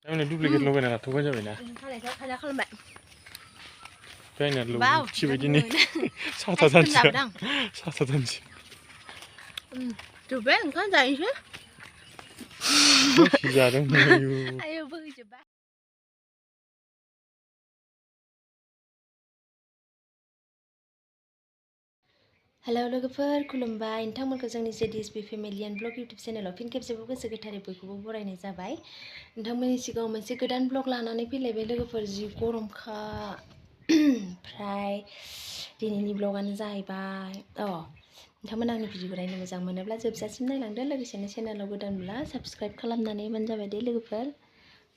आंनो दुप्लिकेट लगायना लाथ'बाय जाबायना खाजा खालामबाय बायना लुसि बायदिनो साथा दानसै जोब्बाय ओंखाम जायोसै जादों आयौ बोहैजोब्बाय हेलौ लोगोफोर खुलुमबाय नोंथांमोनखौ जोंनि जेडिएसबी फेमिलि एन्ड ब्लग इउटुब चेनेलाव फिन खेबसेबाव गोसो गोथारै बयखौबो बरायनाय जाबाय नोंथांमोननि सिगाङाव मोनसे गोदान ब्लग लानानै फैलायबाय लोगोफोर जि गरमखा ओमफ्राय दिनैनि ब्लगानो जाहैबाय नोंथांमोना आंनि भिडिअखौ नायनो मोजां मोनोब्ला जोबजासिम नायलांदो लोगोसेनो चेनेलाव गोदानब्ला साबस्क्राइब खालामनानै होबानो जाबाय दे लोगोफोर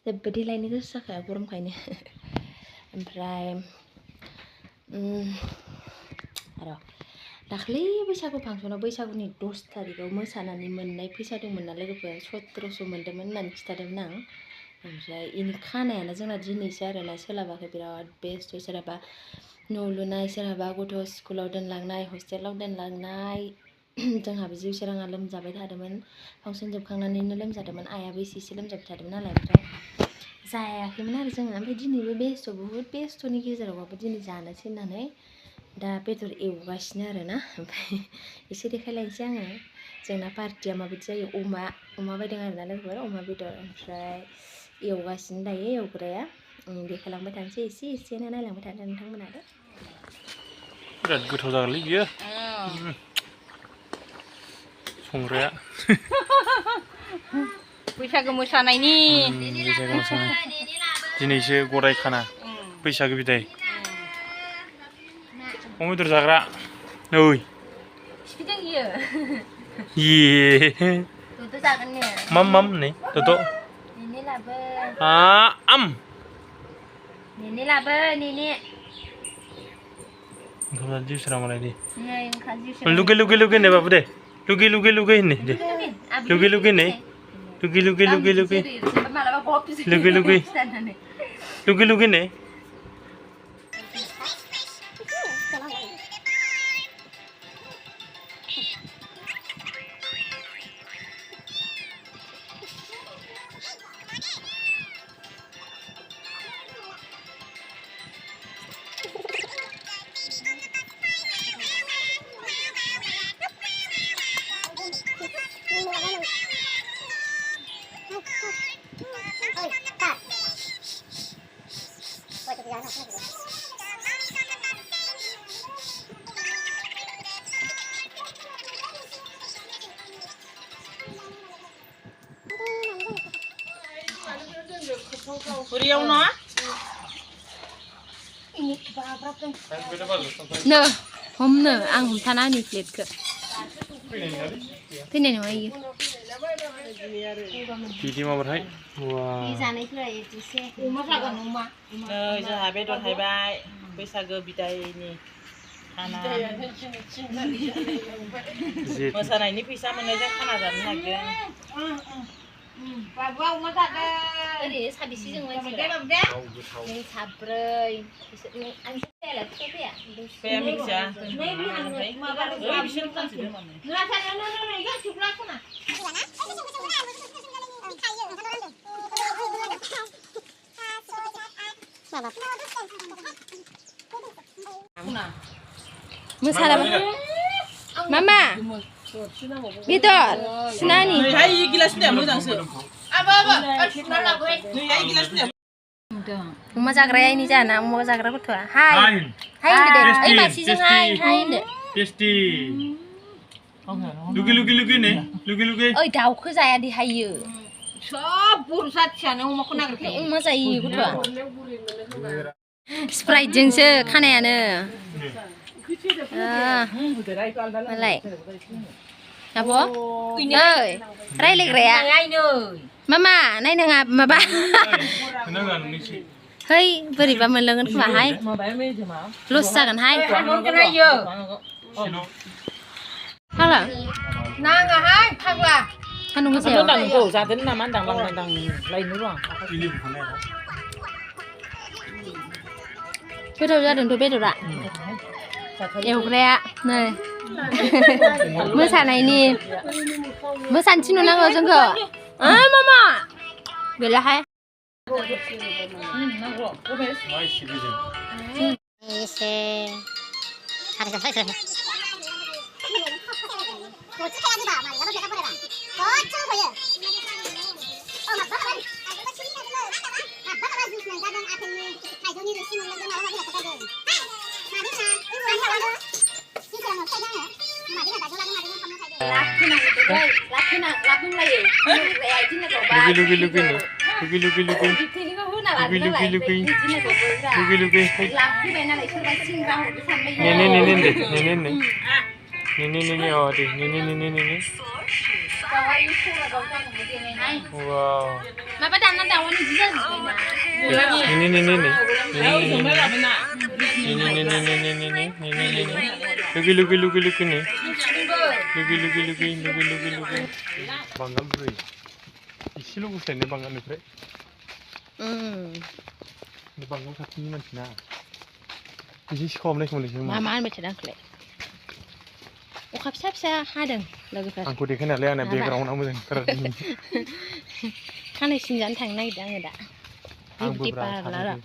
जेबो देलायनो गोसो जाखाया गरमखायनो ओमफ्राय दाख्लै बैसागु फांसनाव बैसागुनि 10 तारिखआव मोसानानै मोननाय फैसा दंमोन ना लोगोफोर 1700 मोन्दोंमोन होननानै खिथादोंमोन आं ओमफ्राय इनि खानायानो जोंना दिनैसो आरोना सोलाबाखै बिराद बेस्थ सोरहाबा न' लुनाय सोरहाबा गथ' स्कुलाव दोनलांनाय हस्टेलाव दोनलांनाय जोंहाबो जिउसोराङा लोमजाबाय थादोंमोन फांसन जोबखांनानैनो लोमजादोंमोन आइयाबो एसे लोमजाबाय थादोंमोन नालाय ओमफ्राय जायाखैमोन आरो जोङो ओमफ्राय दिनैबो बेस्थ बुहुद बेस्थ'नि गेजेरावबाबो दिनै जानोसै होननानै दा बेदर एवगासिनो आरोना ओमफ्राय एसे देखायलायनोसै आङो जोंना पार्टिया माबायदि जायो अमा बायदों आरोना लोगोफोर अमा बेदर ओमफ्राय एवगासिनो दायो एवग्राया देखायलांबाय थानोसै एसेनो नायलांबाय थादो नोंथांमोना दे बिराद गोथाव जागोनलै बियो संग्राया बैसागो मोसानायनि दिनैसो गराय खाना बैसागो बिदाय अमा बेदर जाग्रा ओइ सिफिदों इयो ये दद' जागोन ने माम नै दद' नेने लाबो नेने लाबो नेने ओंखाम जिउसोरां मालाय दे नै ओंखाम जिउसोरां लुगे होननाय बाबु दे लुगे होननाय दे लुगे होननाय लुगे होननाय Beriau no? No, हमनो आं हमथाना होनि प्लेटखौ फैनाय नङा इयो बिदि माबाथाय जानायफोरा एसे अमा जागोन अमा जोंहा बेदर थायबाय बैसागो बिदायनि खाना मोसानायनि फैसा मोननायजों खाना जानो नागिरदों बाबुआ अमा जागोन ओरैनो साबेसे जों मानसिफोरा जों साब्रै आं फैयालाय फैया फैया मिथिया बिसोर फानसिगोन मोसानाय मामा बेदर सुनानि हाय गिलासनिया मोजांसो अमा जाग्राया इनि जाना अमा जाग्रा गथ'आ हाय होनदो दे ओइ मानसिजों हाय होनदो टेस्टी लुगे ने लुगे ओइ दाउखौ जाया दे हायो सब बर' जाथियानो अमाखौ नागिरखायो अमा जायो गथ'आ स्प्राइटजोंसो खानायानो मालाय आब' ओइ रायलायग्राया मामा नायनाङा माबा है बोरैबा मोनलोंगोन खोमाहाय लस जागोनहाय फाग्ला नाङाहाय फाग्ला सान्दुं गोसायाव जादों नामा होनदां लायनो र' गोथाव जादोंथ' बेदरा एवग्राया नै मोसानायनि मोसानो थिनहरनांगौ जोंखौ मामा गैलाहाय 나고 고베스. 나이스 비전. 이세 하루가 살살 뭐 찍어야지 봐 말이야 너도 내가 보내라 저쪽 보여 막 박아봐 박아봐 주시면 가던 앞에 있는 가정이를 심으면 좀 나와봐 그랬거든 마디나 이거 안 나와도 진짜 뭐 세상에 마디나 나중에 한번 살게 Lugi lugi nih. Lugi lugi lugi. Ini oh deh. Ini. Wow. Ini. Lugi nih. Lugi. Bangam beri. Isi lu gusten nih bangam nih bre. Ini bangam satu ini mana? Isi sekom nih kemudian. Mamaan baca dangkle. Ukap siap hadang lagu pas. Angku deh kenal ya nih background amu yang keren. Kanai sinjan thang naik dah ngeda. Angku Di berapa? parlara.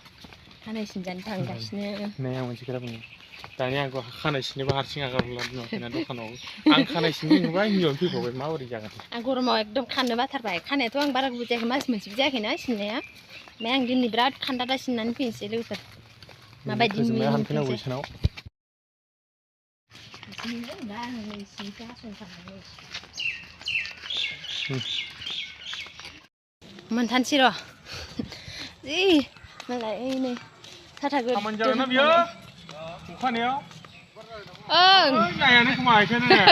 Kanai sinjan thang gasnya. Nih yang masih kira punya. Tanya aku kanai sini bahar singa kalau lalu nanti dokan aku. Ang kanai sini nggak hilang sih pokoknya mau dijaga. Aku mau ekdom kanai batar baik. Kanai tu ang barak bujang mas masih bujang kena sini ya. Memang gini berat kanai dah sinan pinsi lupa. Maba jin mi. Sebenarnya hampir nggak bisa nau. Mantan siro. Ih, malah ini. Tata gue. Aman jalan nabi ya. Bukan ya. Jangan ini kemana kan ya?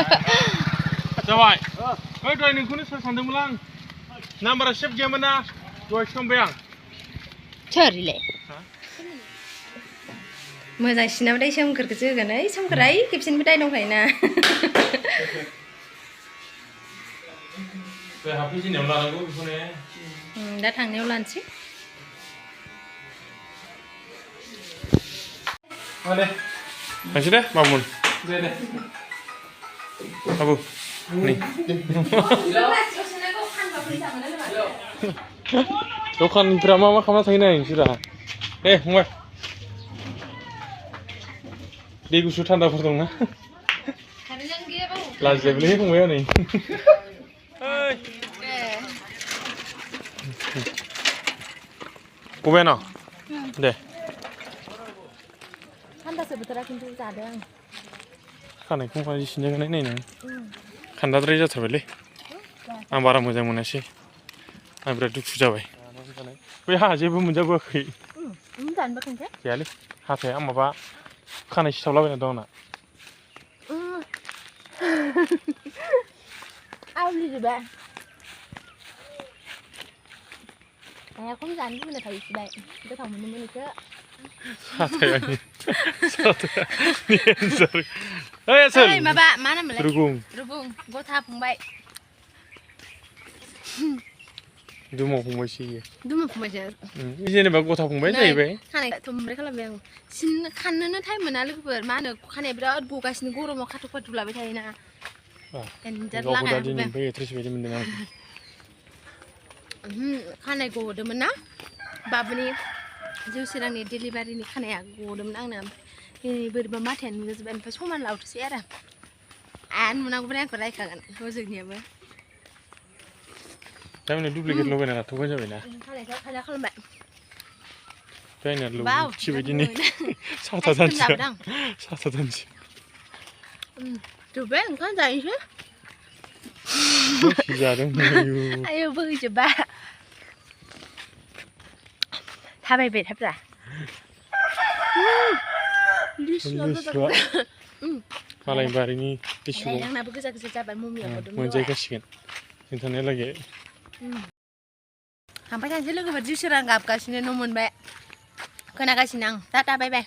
Coba. Dua ini kunis sandung mulang. Nomor siap gimana? Dua bayang. Cari le. Moza sinau dai somkar ke juga nai somkarai kipsin bedai dong kaina. HP sini yang lalu aku punya. Datang neulan sih. Ada. Masih deh, Mamun. Deh. Abu. Nih. Dokan drama mah kamu tahu nih sudah. Mulai. Dia gusu tanda pertong na. Lazim beli kung nih. Hai. Kumena. Deh. Kanda sebetulnya kintu cadang. Kan aku kan di sini kan ini nih. Kanda terus jatuh beli. Am barang mujang munasi. Am beradu sudah baik. Wih aja belum menjaga kaki. Dan bahkan kan? Ya li. Hati am apa? Kan isi sebelah mana dong nak? Awli juga. Aku jangan dulu nak kali sebab kita tahu mana ke. Hati ini. Sorry. Sorry. Hei, Maba, mana melek? Rugung. Gua tahap pembaik. Itu mau pembaik. Dulu pembaik. Ini ni bagus tahap pembaik je, baik. Kan itu mereka lebih yang sin kan nana thay mana lagi ber mana kan berat buka sini guru mau katuk katuk lah betul ina. Dan Kau jalan dah kan. jadi baik terus baik mendengar. Kan go de mana? Babu ni jauh serang ni delivery ni kan go de mana nam. Ini berbamaten mungkin pas human laut sih ada. An mana aku pernah kerja kan, maksudnya apa? Tapi ni duplicate lo benar tu kan jadi na. Kan kalau mbak. Pengen lo. Wow. Cibai ini. Satu tanci. Satu tanci. Coba kan jadi sih. Jarang. Ayo beli coba. Tapi bet apa? Liswa. Kalau yang baru ini tisu. Yang nak bekerja capai mumi apa dulu. Menjaga kasihan. Internet lagi. Sampai kan sih lu kerja serang gap kasih nomun baik. Kena kasih nang. Tata bye bye.